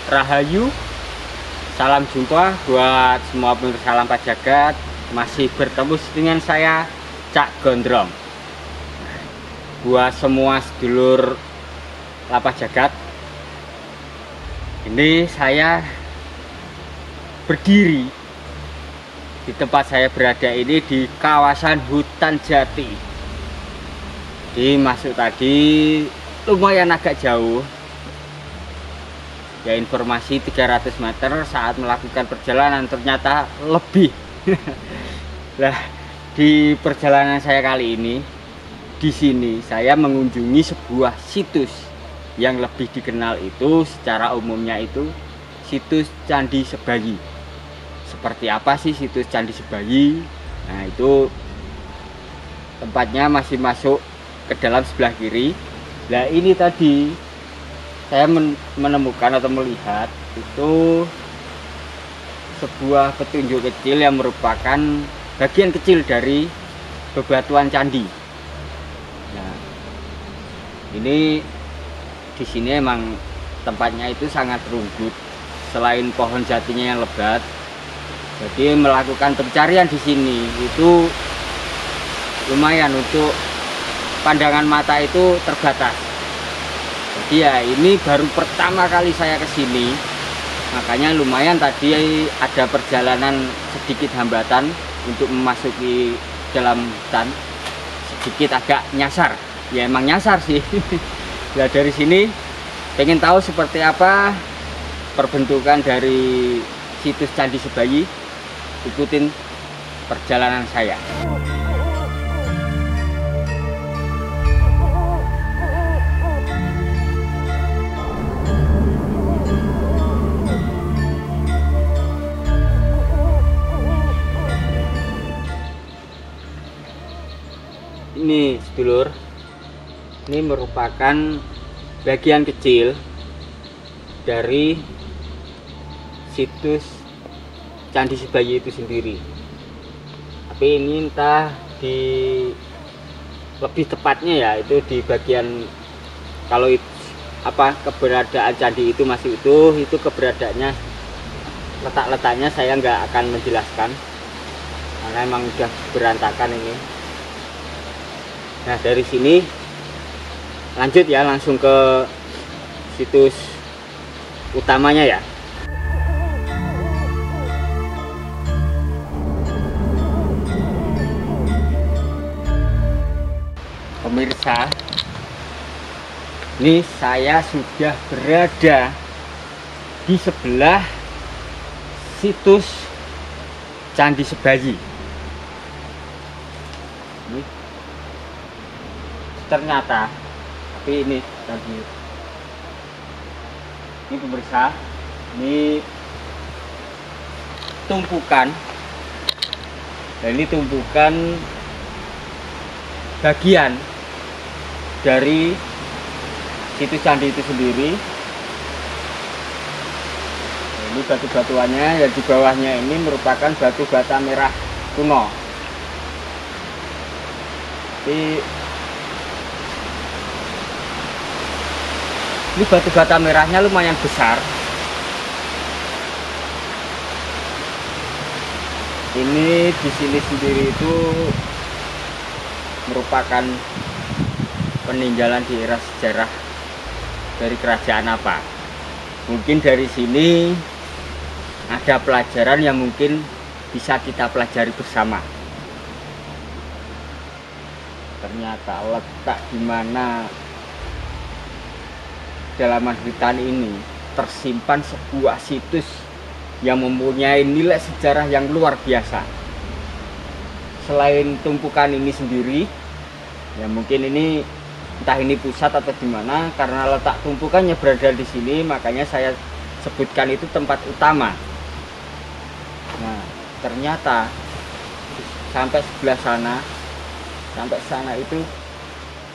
Rahayu, salam jumpa buat semua pemirsa Lampah Jagat. Masih bertemu dengan saya, Cak Gondrong. Buat semua sedulur Lampah Jagat, ini saya berdiri di tempat saya berada ini di kawasan hutan jati. Masuk tadi lumayan agak jauh, ya informasi 300 meter. Saat melakukan perjalanan ternyata lebih. Lah, di perjalanan saya kali ini, di sini saya mengunjungi sebuah situs yang lebih dikenal itu secara umumnya itu situs Candi Sebayi. Seperti apa sih situs Candi Sebayi? Nah, itu tempatnya masih masuk ke dalam sebelah kiri. Nah, ini tadi saya menemukan atau melihat itu sebuah petunjuk kecil yang merupakan bagian kecil dari bebatuan candi. Nah, ini di sini emang tempatnya itu sangat rumput, selain pohon jatinya yang lebat. Jadi melakukan pencarian di sini itu lumayan, untuk pandangan mata itu terbatas. Jadi ya ini baru pertama kali saya kesini, makanya lumayan tadi ada perjalanan sedikit hambatan untuk memasuki dalam hutan, sedikit agak nyasar. Ya emang nyasar sih. Nah, dari sini pengen tahu seperti apa perbentukan dari situs Candi Sebayi. Ikutin perjalanan saya. Ini sedulur, ini merupakan bagian kecil dari situs Candi Sebayi itu sendiri. Tapi ini entah di lebih tepatnya ya itu di bagian, kalau keberadaan candi itu masih itu keberadaannya, letaknya saya nggak akan menjelaskan karena emang udah berantakan ini. Nah, dari sini lanjut ya langsung ke situs utamanya ya. Pemirsa, ini saya sudah berada di sebelah situs Candi Sebayi. Ini ternyata, tapi ini tadi, ini pemirsa, ini tumpukan, dan ini tumpukan bagian dari situs candi itu sendiri. Ini batu-batuannya, yang di bawahnya ini merupakan batu bata merah kuno. Ini batu bata merahnya lumayan besar. Ini di sini sendiri itu merupakan peninggalan di era sejarah dari kerajaan apa. Mungkin dari sini ada pelajaran yang mungkin bisa kita pelajari bersama. Ternyata letak di mana dalaman hutan ini tersimpan sebuah situs yang mempunyai nilai sejarah yang luar biasa. Selain tumpukan ini sendiri, ya mungkin ini entah ini pusat atau di mana, karena letak tumpukannya berada di sini, makanya saya sebutkan itu tempat utama. Nah, ternyata sampai sebelah sana itu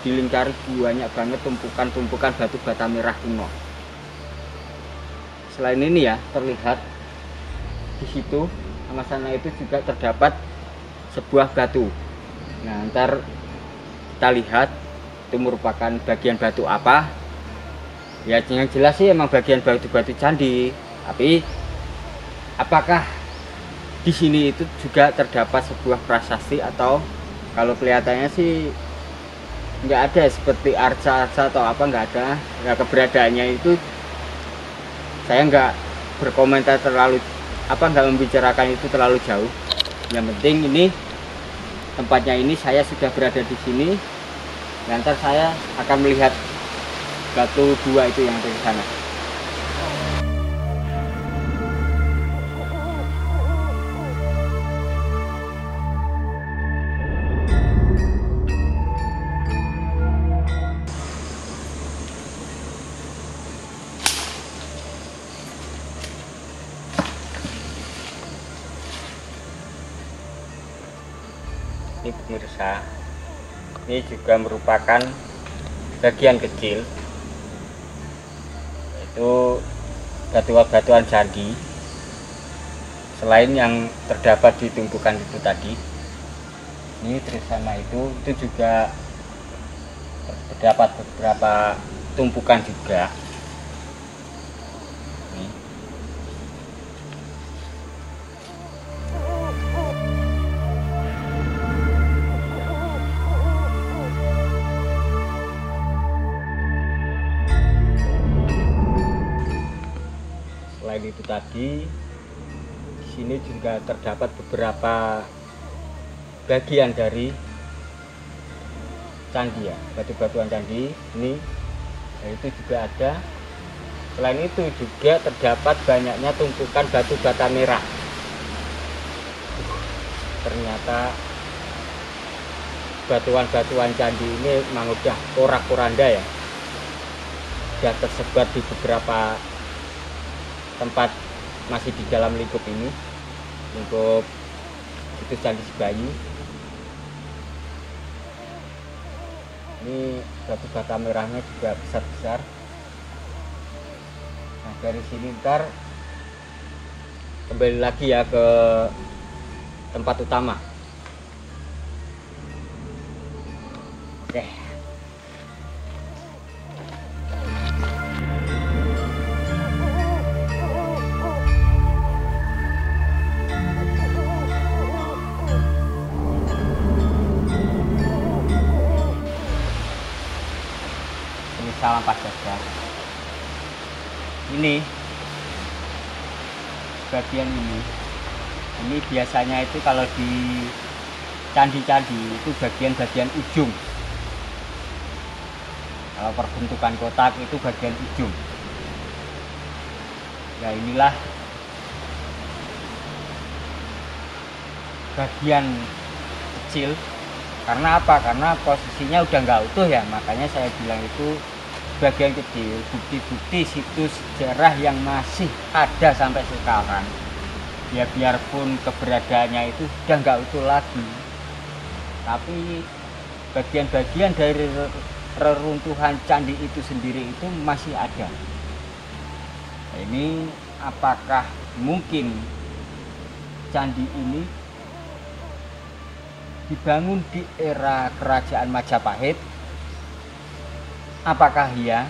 dilingkari banyak banget tumpukan batu bata merah kuno. Selain ini ya, terlihat di situ sama sana itu juga terdapat sebuah batu. Nah, ntar kita lihat itu merupakan bagian batu apa. Ya yang jelas sih emang bagian batu-batu candi, tapi apakah di sini itu juga terdapat sebuah prasasti, atau kalau kelihatannya sih nggak ada seperti arca-arca atau apa, nggak ada. Ya keberadaannya itu saya nggak berkomentar terlalu apa, nggak membicarakan itu terlalu jauh. Yang penting ini tempatnya ini saya sudah berada di sini. Nanti saya akan melihat batu dua itu yang di sana. Ini pemirsa, ini juga merupakan bagian kecil, yaitu batuan-batuan candi. Selain yang terdapat di tumpukan itu tadi, ini terus sama itu juga terdapat beberapa tumpukan juga. Ini. Selain itu tadi, di sini juga terdapat beberapa bagian dari candi ya, batu-batuan candi ini. Itu juga ada. Selain itu juga terdapat banyaknya tumpukan batu bata merah. Ternyata batuan-batuan candi ini memang udah porak-poranda ya, sudah tersebar di beberapa tempat masih di dalam lingkup ini, lingkup situs Candi Sebayu. Ini batu bata merahnya juga besar-besar. Nah dari sini ntar kembali lagi ya ke tempat utama. Oke. Salam Pak Jaga. Ini bagian ini biasanya itu kalau di candi-candi itu bagian-bagian ujung. Kalau perbentukan kotak itu bagian ujung. Nah inilah bagian kecil. Karena apa? Karena posisinya udah nggak utuh ya, makanya saya bilang itu bagian kecil, bukti-bukti situs sejarah yang masih ada sampai sekarang. Ya biarpun keberadaannya itu sudah nggak utuh lagi, tapi bagian-bagian dari reruntuhan candi itu sendiri itu masih ada. Nah, ini apakah mungkin candi ini dibangun di era kerajaan Majapahit? Apakah iya?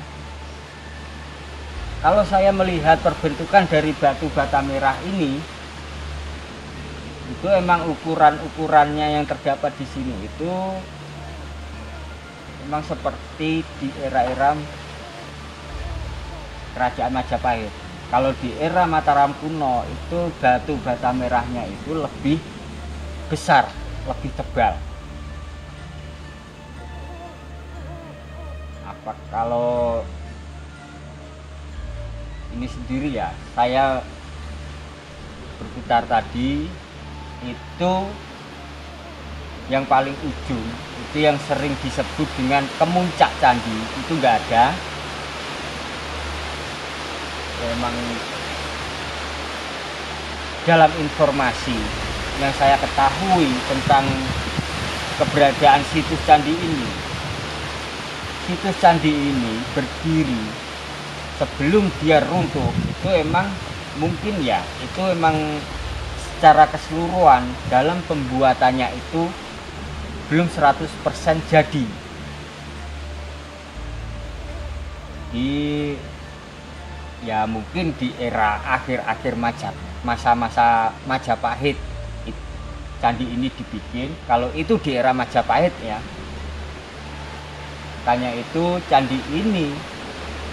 Kalau saya melihat perbentukan dari batu bata merah ini, itu emang ukuran-ukurannya yang terdapat di sini itu memang seperti di era-era kerajaan Majapahit. Kalau di era Mataram kuno itu batu bata merahnya itu lebih besar, lebih tebal. Apa kalau ini sendiri ya, saya berputar tadi itu yang paling ujung itu yang sering disebut dengan kemuncak candi itu enggak ada. Memang dalam informasi yang saya ketahui tentang keberadaan situs candi ini, situs candi ini berdiri sebelum dia runtuh itu emang mungkin ya, itu emang secara keseluruhan dalam pembuatannya itu belum 100% jadi. ya mungkin di era akhir-akhir masa-masa Majapahit candi ini dibikin. Kalau itu di era Majapahit ya, tanya itu candi ini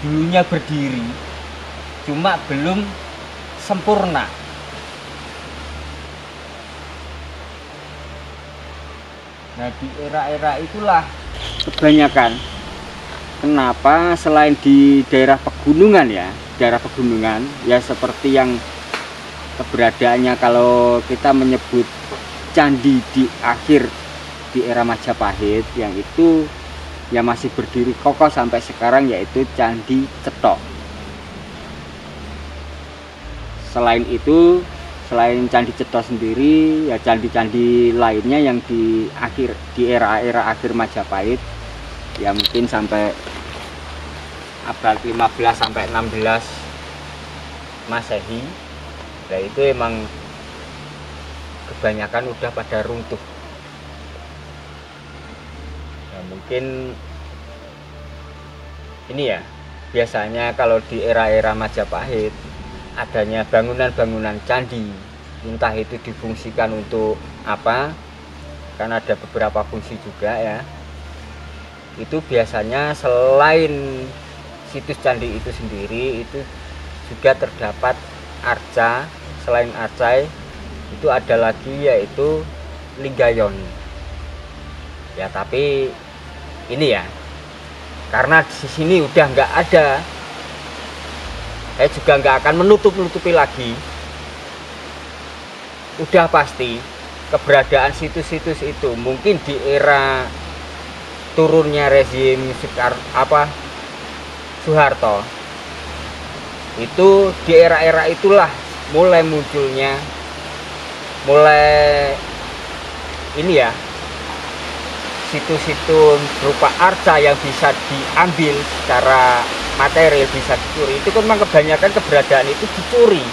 dulunya berdiri, cuma belum sempurna. Nah, di era-era itulah kebanyakan. Kenapa selain di daerah pegunungan ya seperti yang keberadaannya kalau kita menyebut candi di akhir di era Majapahit yang itu ya masih berdiri kokoh sampai sekarang, yaitu Candi Cetok. Selain itu, selain Candi Cetok sendiri ya candi-candi lainnya yang di era-era akhir Majapahit ya mungkin sampai abad 15 sampai 16 Masehi. Nah, itu emang kebanyakan udah pada runtuh. Nah, mungkin ini ya, biasanya kalau di era-era Majapahit adanya bangunan-bangunan candi, entah itu difungsikan untuk apa, kan ada beberapa fungsi juga ya. Itu biasanya selain situs candi itu sendiri, itu juga terdapat arca. Selain arca itu ada lagi yaitu Linggayon ya, tapi ini ya karena di sini udah nggak ada, saya juga nggak akan menutupi lagi. Udah pasti keberadaan situs-situs itu mungkin di era turunnya rezim Soeharto, itu di era-era itulah mulai munculnya ini ya situs-situs berupa arca yang bisa diambil secara material, bisa dicuri. Itu kan memang kebanyakan keberadaan itu dicuri.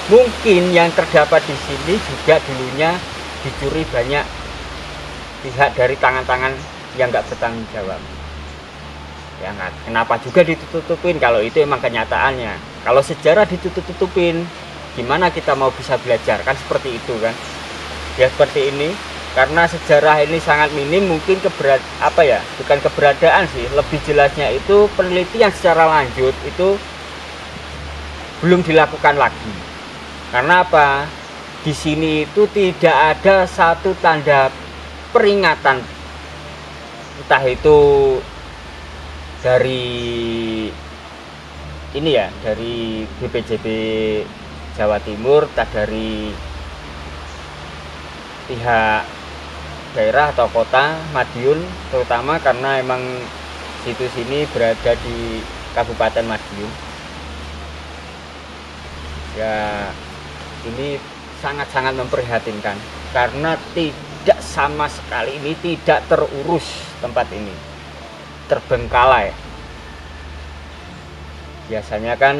Mungkin yang terdapat di sini juga dulunya dicuri banyak pihak dari tangan-tangan yang nggak bertanggung jawab. Ya, kenapa juga ditutup-tutupin kalau itu emang kenyataannya. Kalau sejarah ditutup-tutupin, gimana kita mau bisa belajar? Kan seperti itu kan. Ya seperti ini. Karena sejarah ini sangat minim, mungkin bukan keberadaan sih, lebih jelasnya itu penelitian secara lanjut itu belum dilakukan lagi. Karena apa? Di sini itu tidak ada satu tanda peringatan, entah itu dari ini ya, dari BPJB Jawa Timur, entah dari pihak daerah atau kota Madiun, terutama karena emang situs ini berada di Kabupaten Madiun. Ya, ini sangat-sangat memprihatinkan karena tidak sama sekali, ini tidak terurus tempat ini, terbengkalai. Biasanya kan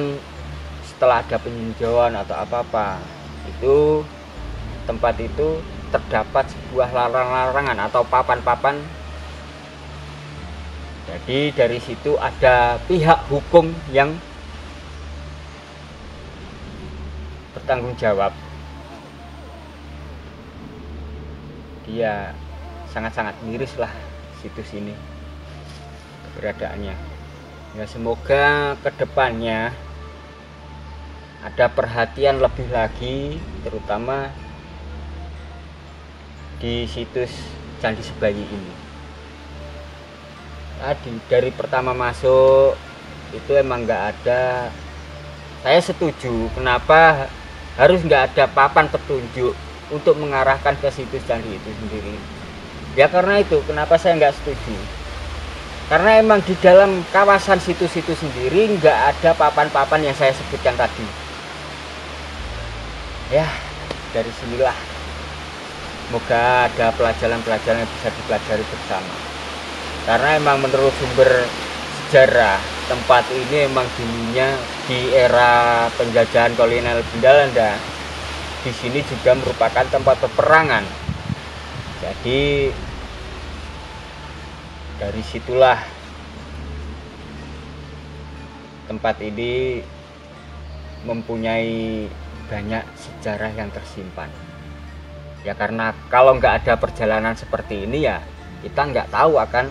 setelah ada peninjauan atau apa-apa, itu tempat itu terdapat sebuah larangan atau papan-papan. Jadi dari situ ada pihak hukum yang bertanggung jawab. Dia sangat-sangat miris lah situs ini keberadaannya. Ya, semoga kedepannya ada perhatian lebih lagi, terutama di situs Candi Sebayi ini. Tadi dari pertama masuk itu emang nggak ada. Saya setuju kenapa harus nggak ada papan petunjuk untuk mengarahkan ke situs candi itu sendiri. Ya karena itu kenapa saya nggak setuju. Karena emang di dalam kawasan situs itu sendiri nggak ada papan-papan yang saya sebutkan tadi. Ya, dari sinilah semoga ada pelajaran-pelajaran yang bisa dipelajari bersama. Karena emang menurut sumber sejarah, tempat ini emang dulunya di era penjajahan kolonial Belanda, di sini juga merupakan tempat peperangan. Jadi dari situlah tempat ini mempunyai banyak sejarah yang tersimpan. Ya karena kalau nggak ada perjalanan seperti ini ya kita nggak tahu akan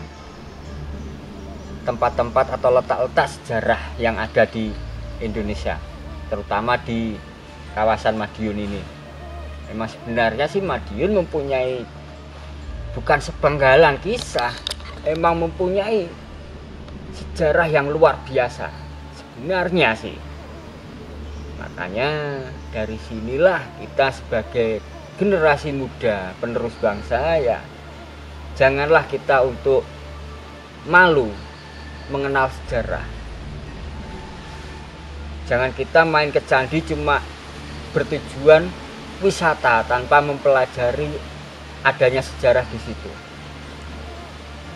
tempat-tempat atau letak-letak sejarah yang ada di Indonesia, terutama di kawasan Madiun ini. Memang sebenarnya sih Madiun mempunyai bukan sepenggalan kisah, emang mempunyai sejarah yang luar biasa sebenarnya sih. Makanya dari sinilah kita sebagai generasi muda penerus bangsa ya janganlah kita untuk malu mengenal sejarah. Jangan kita main ke candi cuma bertujuan wisata tanpa mempelajari adanya sejarah di situ.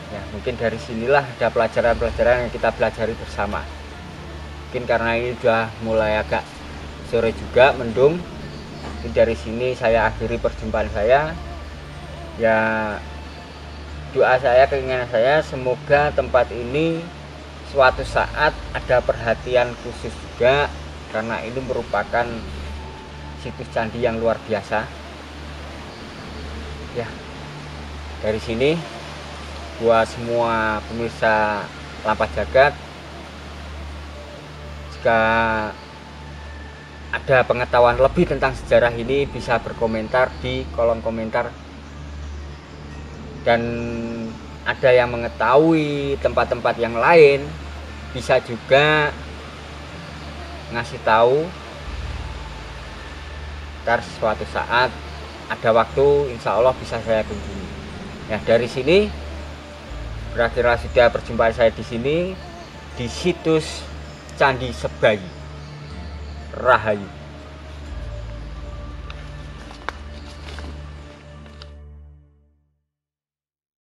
Ya, mungkin dari sinilah ada pelajaran-pelajaran yang kita pelajari bersama. Mungkin karena ini sudah mulai agak sore juga, mendung. Mungkin dari sini saya akhiri perjumpaan saya. Ya, doa saya, keinginan saya semoga tempat ini suatu saat ada perhatian khusus juga, karena ini merupakan situs candi yang luar biasa. Ya, dari sini buat semua pemirsa Lampa Jagat, jika ada pengetahuan lebih tentang sejarah ini bisa berkomentar di kolom komentar, dan ada yang mengetahui tempat-tempat yang lain bisa juga ngasih tahu. Ntar suatu saat ada waktu insya Allah bisa saya kunjungi. Ya, dari sini berakhirlah sudah perjumpaan saya di sini di situs Candi Sebayi. Rahayu.